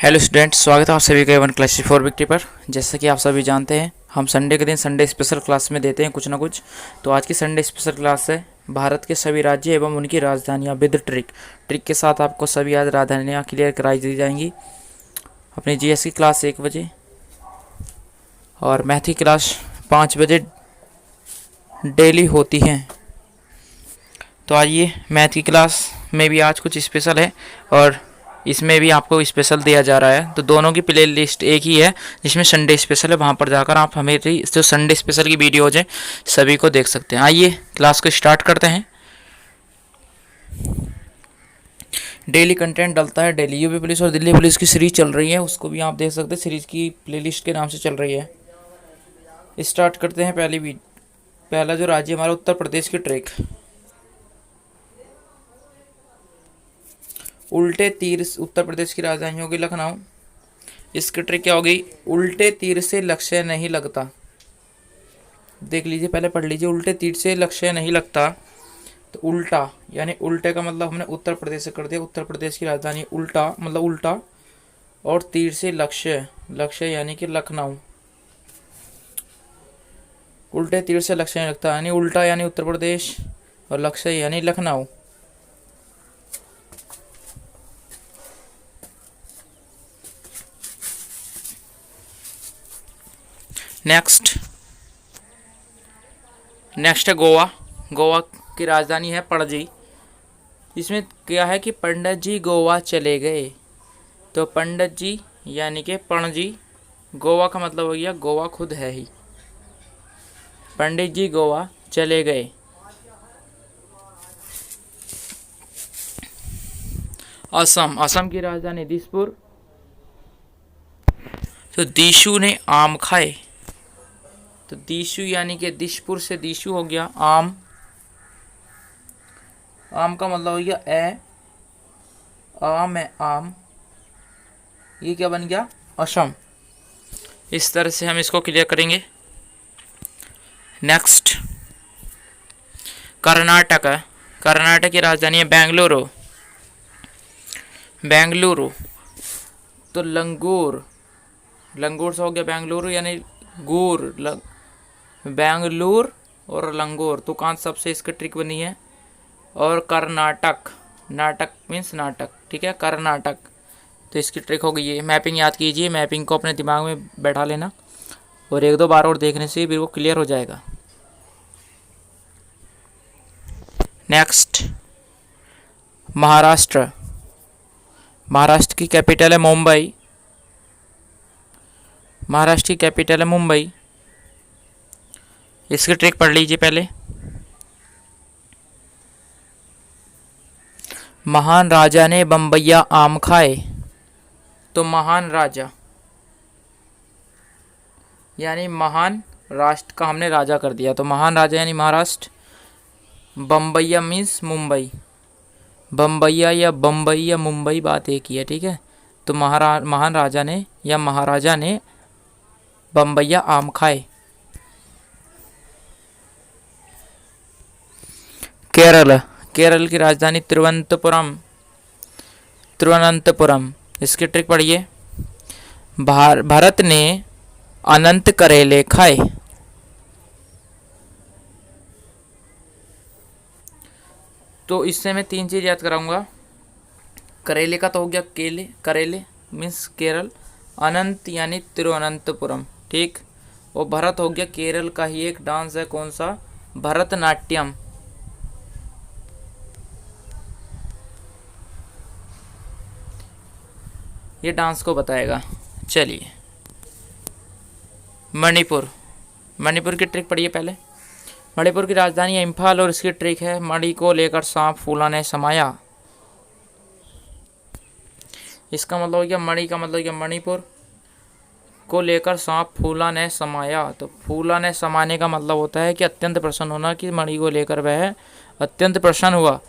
Hello student, स्वागत है आप सभी का A1 क्लास 4 विक्ट्री पर। जैसा कि आप सभी जानते हैं, हम संडे के दिन संडे स्पेशल क्लास में देते हैं कुछ ना कुछ। तो आज की संडे स्पेशल क्लास है भारत के सभी राज्य एवं उनकी राजधानियां विद ट्रिक के साथ आपको सभी आज राजधानियां क्लियर कराई दी जाएंगी। अपनी जीएस की क्लास 1 बजे और मैथ की क्लास 5 बजे डेली होती हैं। तो आइए, मैथ की क्लास में भी आज कुछ स्पेशल है और इसमें भी आपको स्पेशल दिया जा रहा है। तो दोनों की प्ले लिस्ट एक ही है, जिसमें संडे स्पेशल है। वहाँ पर जाकर आप हमेरी जो संडे स्पेशल की वीडियोज हैं सभी को देख सकते हैं। आइए क्लास को स्टार्ट करते हैं। डेली कंटेंट डलता है डेली। यूपी पुलिस और दिल्ली पुलिस की सीरीज चल रही है, उसको भी आप देख सकते हैं। सीरीज की प्लेलिस्ट के नाम से चल रही है। स्टार्ट करते हैं। पहला जो राज्य हमारा उत्तर प्रदेश की ट्रिक। उल्टे तीर। उत्तर प्रदेश की राजधानी होगी लखनऊ। इसकी ट्रिक क्या होगी? उल्टे तीर से लक्ष्य नहीं लगता। देख लीजिए, पहले पढ़ लीजिए। उल्टे तीर से लक्ष्य नहीं लगता, तो उल्टा यानी उल्टे का मतलब हमने उत्तर प्रदेश से कर दिया। उत्तर प्रदेश की राजधानी उल्टा मतलब उल्टा, और तीर से लक्ष्य यानी कि लखनऊ। उल्टे तीर से लक्ष्य नहीं लगता यानी उल्टा यानी उत्तर प्रदेश और लक्ष्य यानी लखनऊ। नेक्स्ट है गोवा। गोवा की राजधानी है पणजी। इसमें क्या है कि पंडित जी गोवा चले गए, तो पंडित जी यानी कि पणजी। गोवा का मतलब हो गया गोवा खुद है ही। पंडित जी गोवा चले गए। असम की राजधानी दिसपुर। तो दीशु ने आम खाए, तो दीशु यानी कि दिशपुर से दीशु हो गया आम। आम का मतलब हो गया आम है आम। ये क्या बन गया? असम। इस तरह से हम इसको क्लियर करेंगे। नेक्स्ट कर्नाटक। कर्नाटक की राजधानी है बेंगलुरु। तो लंगूर से हो गया बेंगलुरु यानी बेंगलुरु और लंगूर। तो कांत सबसे इसकी ट्रिक बनी है। और कर्नाटक, नाटक मीन्स नाटक, ठीक है, कर्नाटक। तो इसकी ट्रिक हो गई है। मैपिंग याद कीजिए, मैपिंग को अपने दिमाग में बैठा लेना और एक दो बार और देखने से भी वो क्लियर हो जाएगा। नेक्स्ट महाराष्ट्र की कैपिटल है मुंबई। महाराष्ट्र की कैपिटल है मुंबई। इसकी ट्रिक पढ़ लीजिए पहले। महान राजा ने बम्बैया आम खाए। तो महान राजा यानी महान राष्ट्र का हमने राजा कर दिया, तो महान राजा यानी महाराष्ट्र। बम्बैया मीन्स मुंबई। बम्बैया या बम्बई या मुंबई बात एक ही है, ठीक है। तो महान राजा ने या महाराजा ने बम्बैया आम खाए। केरल की राजधानी तिरुवनंतपुरम। इसकी ट्रिक पढ़िए। भारत ने अनंत करेले खाए। तो इससे मैं 3 चीज याद कराऊंगा। करेले का तो हो गया करेले मीन्स केरल। अनंत यानी तिरुवनंतपुरम, ठीक। और भरत हो गया केरल का ही एक डांस है, कौन सा? भरतनाट्यम। ये डांस को बताएगा। चलिए मणिपुर की ट्रिक पढ़िए पहले। मणिपुर की राजधानी है इम्फाल और इसकी ट्रिक है मणि को लेकर सांप फूला ने समाया। इसका मतलब हो गया मणि का मतलब क्या? मणिपुर को लेकर सांप फूला ने समाया। तो फूला ने समाने का मतलब होता है कि अत्यंत प्रसन्न होना, कि मणि को लेकर वह अत्यंत प्रसन्न हुआ।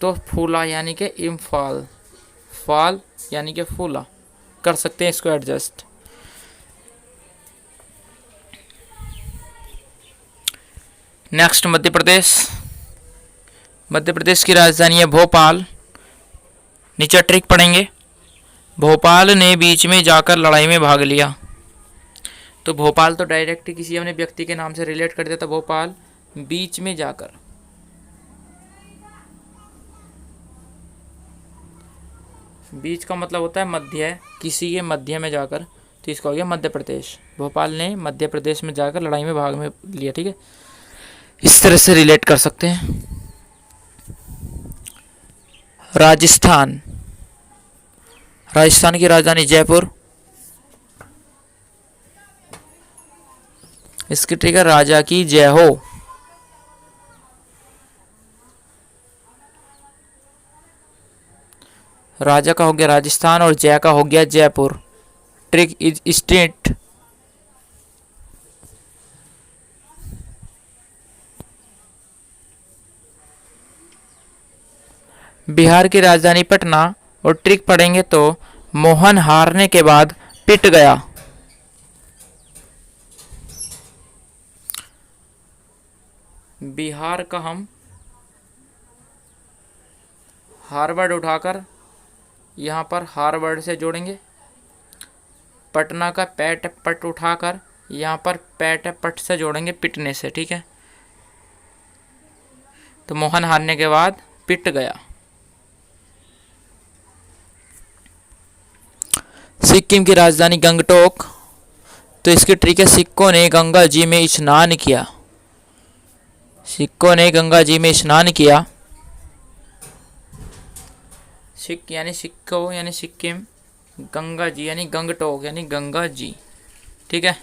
तो फूला यानी कि इम्फाल, फाल यानी कि फूला। कर सकते हैं इसको एडजस्ट। नेक्स्ट मध्य प्रदेश की राजधानी है भोपाल। नीचे ट्रिक पढ़ेंगे। भोपाल ने बीच में जाकर लड़ाई में भाग लिया। तो भोपाल तो डायरेक्ट किसी हमने व्यक्ति के नाम से रिलेट कर दिया था। भोपाल बीच में जाकर, बीच का मतलब होता है मध्य, किसी के मध्य में जाकर, तो इसका हो गया मध्य प्रदेश। भोपाल ने मध्य प्रदेश में जाकर लड़ाई में भाग में लिया। ठीक है, इस तरह से रिलेट कर सकते हैं। राजस्थान, राजस्थान की राजधानी जयपुर। इसकी ट्रिक है राजा की जय हो। राजा का हो गया राजस्थान और जय का हो गया Jaipur. Trick is state. Bihar की राजधानी पटना, और ट्रिक पढ़ेंगे तो मोहन हारने के बाद पिट गया। बिहार का हम हार्वर्ड उठाकर यहाँ पर हार्वर्ड से जोड़ेंगे। पटना का पैट पट उठाकर यहाँ पर पैट पट से जोड़ेंगे, पिटने से। ठीक है, तो मोहन हारने के बाद पिट गया। सिक्किम की राजधानी गंगटोक, तो इसकी ट्रिक है सिक्कों ने गंगा जी में स्नान किया। सिक्कों ने गंगा जी में स्नान किया। सिख यानी सिक्को यानी सिक्किम, गंगा जी यानी गंगटोक यानी गंगा जी। ठीक है,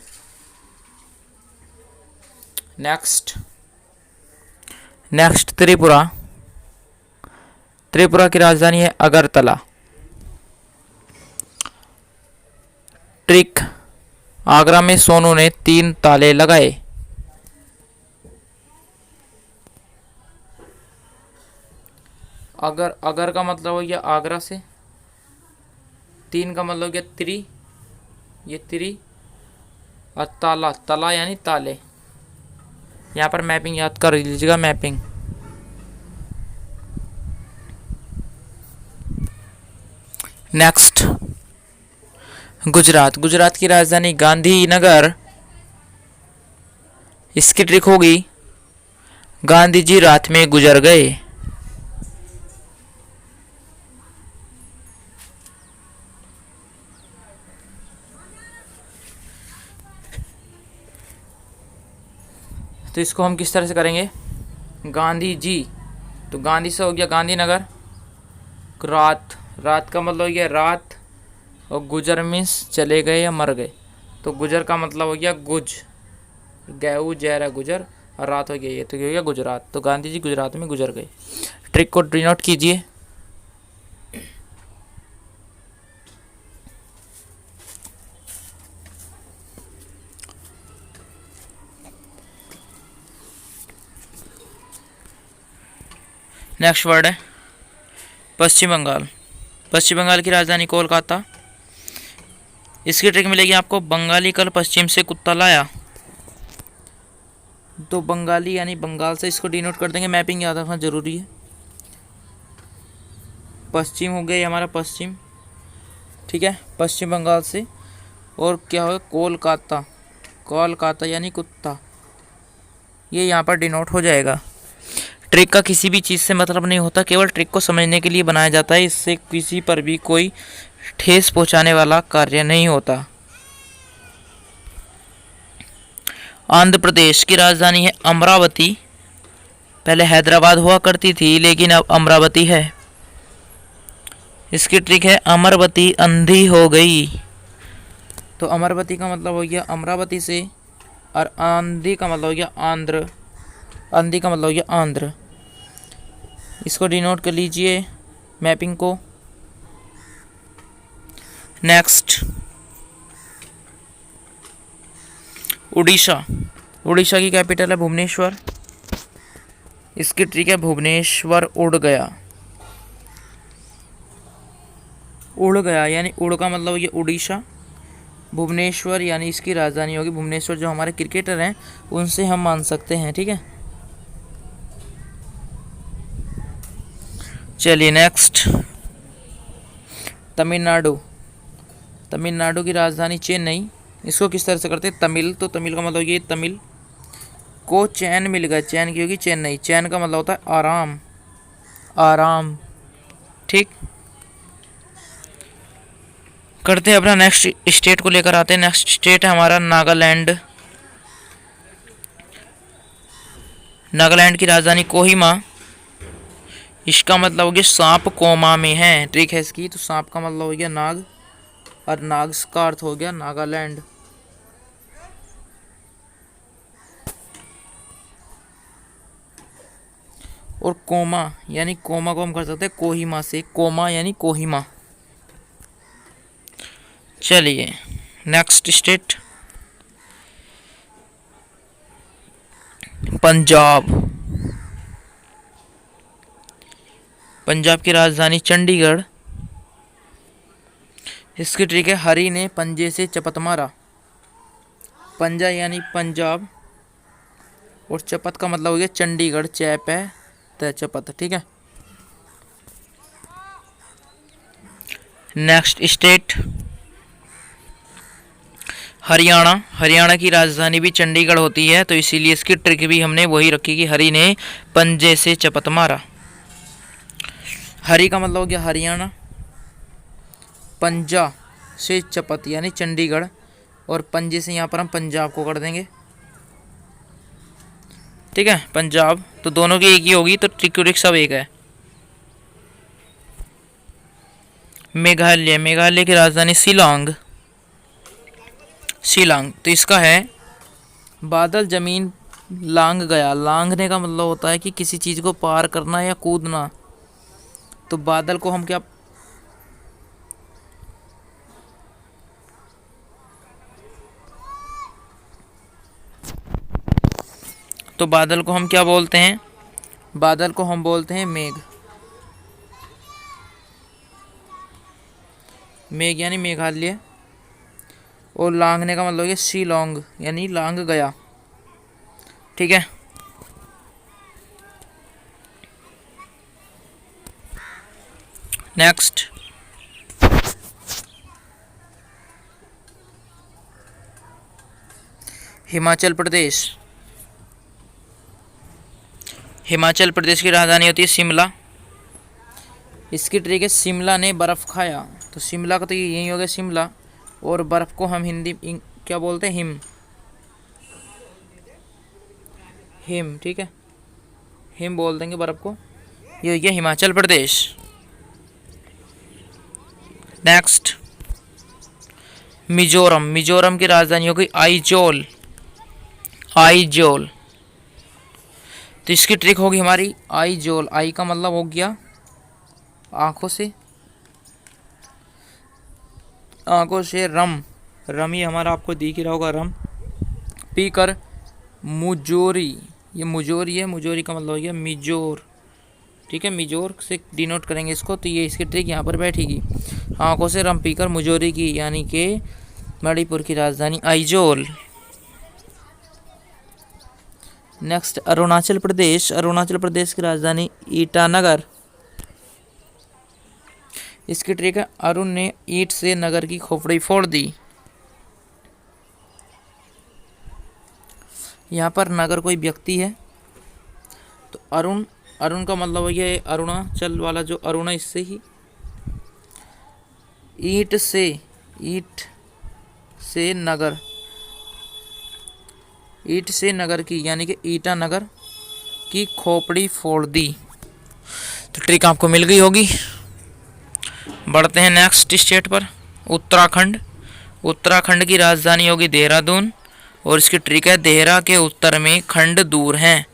नेक्स्ट त्रिपुरा। त्रिपुरा की राजधानी है अगरतला। ट्रिक, आगरा में सोनू ने 3 ताले लगाए। अगर का मतलब हो गया आगरा से, 3 का मतलब हो गया त्रि, ये त्रि, और ताला, तला यानी ताले। यहाँ पर मैपिंग याद कर लीजिएगा, मैपिंग। नेक्स्ट गुजरात। गुजरात की राजधानी गांधीनगर। इसकी ट्रिक होगी गांधी जी रात में गुजर गए। तो इसको हम किस तरह से करेंगे, गांधी जी, तो गांधी से हो गया गांधीनगर। रात, रात का मतलब हो गया रात, और गुजर मीन्स चले गए या मर गए, तो गुजर का मतलब हो गया गुज, गैऊ जहरा गुजर, और रात हो गया ये, तो हो गया गुजरात। तो गांधी जी गुजरात में गुजर गए। ट्रिक को डिनोट कीजिए। नेक्स्ट वर्ड है पश्चिम बंगाल। पश्चिम बंगाल की राजधानी कोलकाता। इसकी ट्रिक मिलेगी आपको, बंगाली कल पश्चिम से कुत्ता लाया। तो बंगाली यानी बंगाल से, इसको डिनोट कर देंगे। मैपिंग याद रखना जरूरी है। पश्चिम हो गया हमारा पश्चिम, ठीक है, पश्चिम बंगाल से। और क्या होगा, कोलकाता, कोलकाता यानी कुत्ता, ये यहाँ पर डिनोट हो जाएगा। ट्रिक का किसी भी चीज़ से मतलब नहीं होता, केवल ट्रिक को समझने के लिए बनाया जाता है। इससे किसी पर भी कोई ठेस पहुंचाने वाला कार्य नहीं होता। आंध्र प्रदेश की राजधानी है अमरावती। पहले हैदराबाद हुआ करती थी, लेकिन अब अमरावती है। इसकी ट्रिक है अमरवती अंधी हो गई। तो अमरवती का मतलब हो गया अमरावती से, और आंधी का मतलब हो गया आंध्र, अंधी का मतलब हो गया आंध्र। इसको डिनोट कर लीजिए मैपिंग को। नेक्स्ट उड़ीसा। उड़ीसा की कैपिटल है भुवनेश्वर। इसकी ट्रिक है भुवनेश्वर उड़ गया। उड़ गया यानी उड़ का मतलब ये उड़ीसा, भुवनेश्वर यानी इसकी राजधानी होगी भुवनेश्वर। जो हमारे क्रिकेटर हैं उनसे हम मान सकते हैं, ठीक है। चलिए नेक्स्ट तमिलनाडु। तमिलनाडु की राजधानी चेन्नई। इसको किस तरह से करते हैं, तमिल, तो तमिल का मतलब ये तमिल को चैन मिल गया, चैन की होगी चेन्नई, चैन का मतलब होता है आराम, आराम। ठीक, करते हैं अपना नेक्स्ट स्टेट को लेकर आते हैं। नेक्स्ट स्टेट है हमारा नागालैंड। नागालैंड की राजधानी कोहिमा। इसका मतलब हो गया सांप कोमा में है, ट्रिक है इसकी। तो सांप का मतलब हो गया नाग, और नाग का अर्थ हो गया नागालैंड। और कोमा यानी कोमा को हम कर सकते हैं कोहिमा से, कोमा यानी कोहिमा। चलिए नेक्स्ट स्टेट पंजाब। पंजाब की राजधानी चंडीगढ़। इसकी ट्रिक है हरी ने पंजे से चपत मारा। पंजा यानी पंजाब, और चपत का मतलब हो गया चंडीगढ़, चैप है तो चपत। ठीक है, नेक्स्ट स्टेट हरियाणा। हरियाणा की राजधानी भी चंडीगढ़ होती है, तो इसीलिए इसकी ट्रिक भी हमने वही रखी कि हरी ने पंजे से चपत मारा। हरी का मतलब हो गया हरियाणा, पंजा से चपत यानी चंडीगढ़, और पंजे से यहाँ पर हम पंजाब को कर देंगे। ठीक है, पंजाब, तो दोनों की एक ही होगी, तो ट्रिक सब एक है। मेघालय। मेघालय की राजधानी शिलांग। शिलांग, तो इसका है बादल जमीन लांग गया। लांघने का मतलब होता है कि किसी चीज़ को पार करना या कूदना। तो बादल को हम क्या, तो बादल को हम क्या बोलते हैं, बादल को हम बोलते हैं मेघ। मेघ यानी मेघालय, और लांघने का मतलब है शिलोंग यानी लांग गया। ठीक है, नेक्स्ट हिमाचल प्रदेश। हिमाचल प्रदेश की राजधानी होती है शिमला। इसकी ट्रिक है शिमला ने बर्फ़ खाया। तो शिमला का तो यही हो गया शिमला, और बर्फ़ को हम हिंदी क्या बोलते हैं, हिम, हिम। ठीक है, हिम बोल देंगे बर्फ़ को। ये हो गया हिमाचल प्रदेश। नेक्स्ट मिजोरम। मिजोरम की राजधानी हो गई आइजोल, आइजोल। तो इसकी ट्रिक होगी हमारी आइजोल। आई का मतलब हो गया आंखों से, आंखों से रम, रम ही हमारा आपको दिख ही रहा होगा रम, पी कर मुजोरी। ये मुजोरी है, मुजोरी का मतलब हो गया मिजोर। ठीक है, मिजोर से डिनोट करेंगे इसको, तो ये इसकी ट्रिक यहाँ पर बैठेगी। आंखों से रम पीकर मुजोरी की, यानी कि मणिपुर की राजधानी आइजोल। नेक्स्ट अरुणाचल प्रदेश। अरुणाचल प्रदेश की राजधानी ईटानगर। इसकी ट्रिक है अरुण ने ईंट से नगर की खोपड़ी फोड़ दी। यहाँ पर नगर कोई व्यक्ति है, तो अरुण, अरुण का मतलब है ये अरुणाचल वाला जो अरुण है, इससे ही ईंट से, ईंट से नगर, ईंट से नगर की यानी कि ईटानगर की खोपड़ी फोड़ दी। तो ट्रिक आपको मिल गई होगी। बढ़ते हैं नेक्स्ट स्टेट पर, उत्तराखंड। उत्तराखंड की राजधानी होगी देहरादून, और इसकी ट्रिक है देहरा के उत्तर में खंड दूर हैं।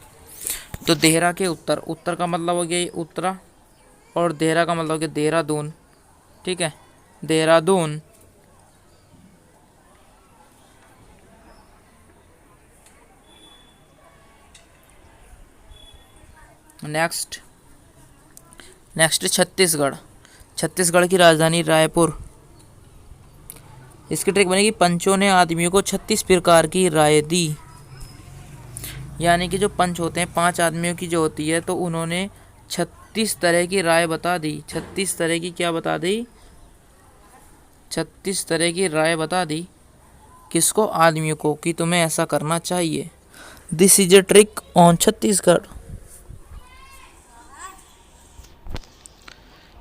तो देहरा के उत्तर, उत्तर का मतलब हो गया उत्तरा, और देहरा का मतलब हो गया देहरादून। ठीक है, देहरादून। नेक्स्ट छत्तीसगढ़। छत्तीसगढ़ की राजधानी रायपुर। इसकी ट्रिक बनेगी पंचों ने आदमियों को 36 प्रकार की राय दी। यानी कि जो पंच होते हैं 5 आदमियों की जो होती है, तो उन्होंने 36 तरह की राय बता दी। 36 तरह की क्या बता दी, 36 तरह की राय बता दी किसको, आदमियों को, कि तुम्हें ऐसा करना चाहिए। This is a trick on Chhattisgarh.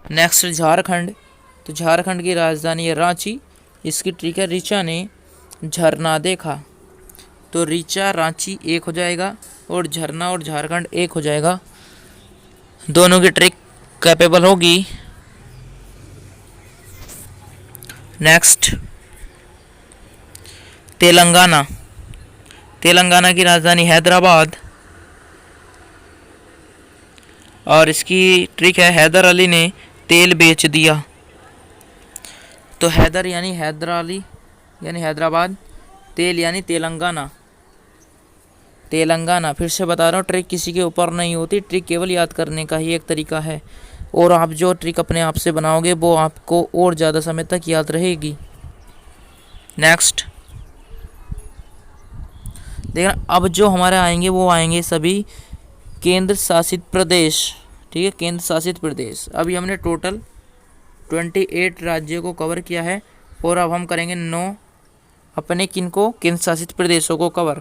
Next Jharkhand. तो झारखंड की राजधानी है रांची। इसकी ट्रिक है ऋचा ने झरना देखा। तो ऋचा रांची एक हो जाएगा और झरना और झारखंड एक हो जाएगा। दोनों की ट्रिक कैपेबल होगी। नेक्स्ट तेलंगाना। तेलंगाना की राजधानी हैदराबाद और इसकी ट्रिक है हैदर अली ने तेल बेच दिया। तो हैदर यानी हैदर अली यानी हैदराबाद, तेल यानी तेलंगाना। तेलंगाना फिर से बता रहा हूँ, ट्रिक किसी के ऊपर नहीं होती, ट्रिक केवल याद करने का ही एक तरीका है। और आप जो ट्रिक अपने आप से बनाओगे वो आपको और ज़्यादा समय तक याद रहेगी। नेक्स्ट देखना, अब जो हमारे आएंगे वो आएंगे सभी केंद्र शासित प्रदेश। ठीक है, केंद्र शासित प्रदेश। अभी हमने टोटल 28 राज्यों को कवर किया है और अब हम करेंगे 9 अपने किनको, केंद्र शासित प्रदेशों को कवर।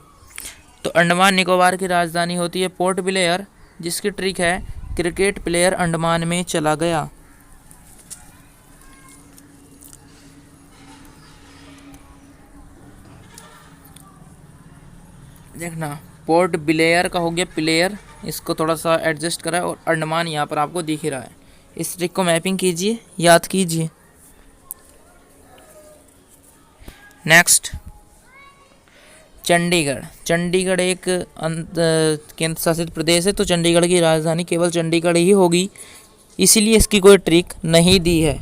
तो अंडमान निकोबार की राजधानी होती है पोर्ट ब्लेयर, जिसकी ट्रिक है क्रिकेट प्लेयर अंडमान में चला गया। देखना, पोर्ट ब्लेयर का हो गया प्लेयर, इसको थोड़ा सा एडजस्ट करा है और अंडमान यहाँ पर आपको दिख ही रहा है। इस ट्रिक को मैपिंग कीजिए, याद कीजिए। नेक्स्ट चंडीगढ़। चंडीगढ़ एक केंद्र शासित प्रदेश है, तो चंडीगढ़ की राजधानी केवल चंडीगढ़ ही होगी, इसीलिए इसकी कोई ट्रिक नहीं दी है।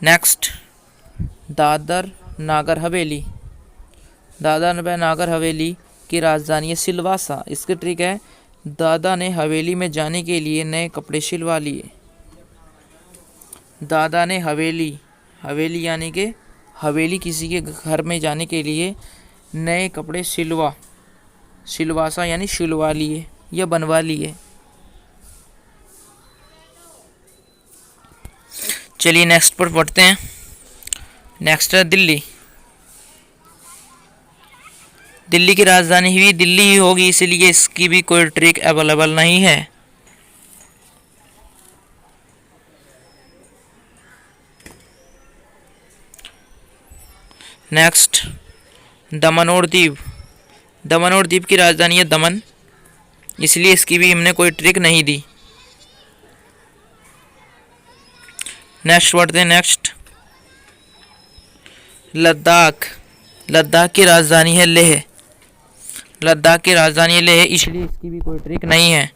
नेक्स्ट दादर नागर हवेली। दादर व नागर हवेली की राजधानी है सिलवासा। इसकी ट्रिक है दादा ने हवेली में जाने के लिए नए कपड़े सिलवा लिए। दादा ने हवेली, हवेली यानी कि हवेली किसी के घर में जाने के लिए नए कपड़े सिलवासा यानी सिलवा लिए या बनवा लिए। चलिए नेक्स्ट पर पढ़ते हैं। नेक्स्ट है दिल्ली। दिल्ली की राजधानी भी दिल्ली ही होगी, इसलिए इसकी भी कोई ट्रिक अवेलेबल नहीं है। नेक्स्ट दमन और दीव। दमन और दीव की राजधानी है दमन, इसलिए इसकी भी हमने कोई ट्रिक नहीं दी। नेक्स्ट पढ़ते हैं। नेक्स्ट लद्दाख। लद्दाख की राजधानी है लेह। लद्दाख की राजधानी है लेह, इसलिए इसकी भी कोई ट्रिक नहीं है।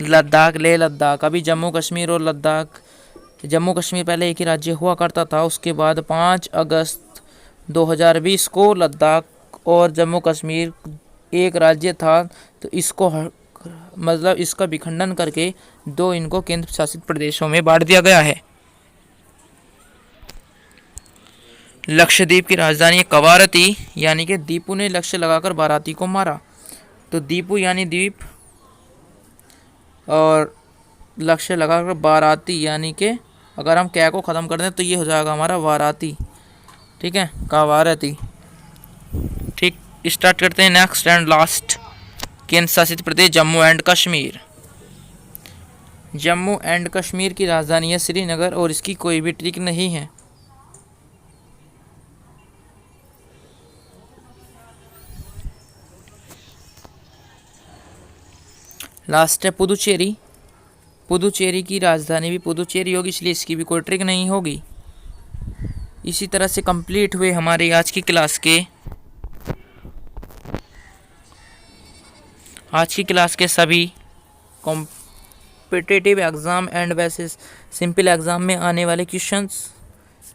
लद्दाख, लेह लद्दाख। अभी जम्मू कश्मीर और लद्दाख, जम्मू कश्मीर पहले एक ही राज्य हुआ करता था, उसके बाद 5 अगस्त 2020 को लद्दाख और जम्मू कश्मीर एक राज्य था, तो इसको मतलब इसका विखंडन करके 2 इनको केंद्र शासित प्रदेशों में बांट दिया गया है। लक्षद्वीप की राजधानी है कवारती, यानी कि दीपू ने लक्ष्य लगाकर बाराती को मारा। तो दीपू यानी द्वीप और लक्ष्य लगाकर बाराती, यानी कि अगर हम क्या को ख़त्म कर दें तो ये हो जाएगा हमारा वाराती। ठीक है, कवारती। ठीक, स्टार्ट करते हैं। नेक्स्ट एंड लास्ट केंद्र शासित प्रदेश जम्मू एंड कश्मीर। जम्मू एंड कश्मीर की राजधानी है श्रीनगर और इसकी कोई भी ट्रिक नहीं है। लास्ट है पुदुचेरी। पुदुचेरी की राजधानी भी पुदुचेरी होगी, इसलिए इसकी भी कोई ट्रिक नहीं होगी। इसी तरह से कंप्लीट हुए हमारी आज की क्लास के सभी कॉम्पिटिटिव एग्ज़ाम एंड वैसे सिंपल एग्ज़ाम में आने वाले क्वेश्चंस।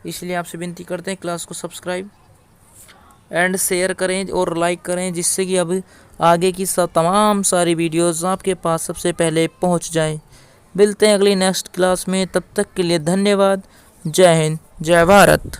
इसलिए आपसे विनती करते हैं क्लास को सब्सक्राइब एंड शेयर करें और लाइक करें, जिससे कि अब आगे की तमाम सारी वीडियोस आपके पास सबसे पहले पहुंच जाएं। मिलते हैं अगली नेक्स्ट क्लास में, तब तक के लिए धन्यवाद। जय हिंद, जय भारत।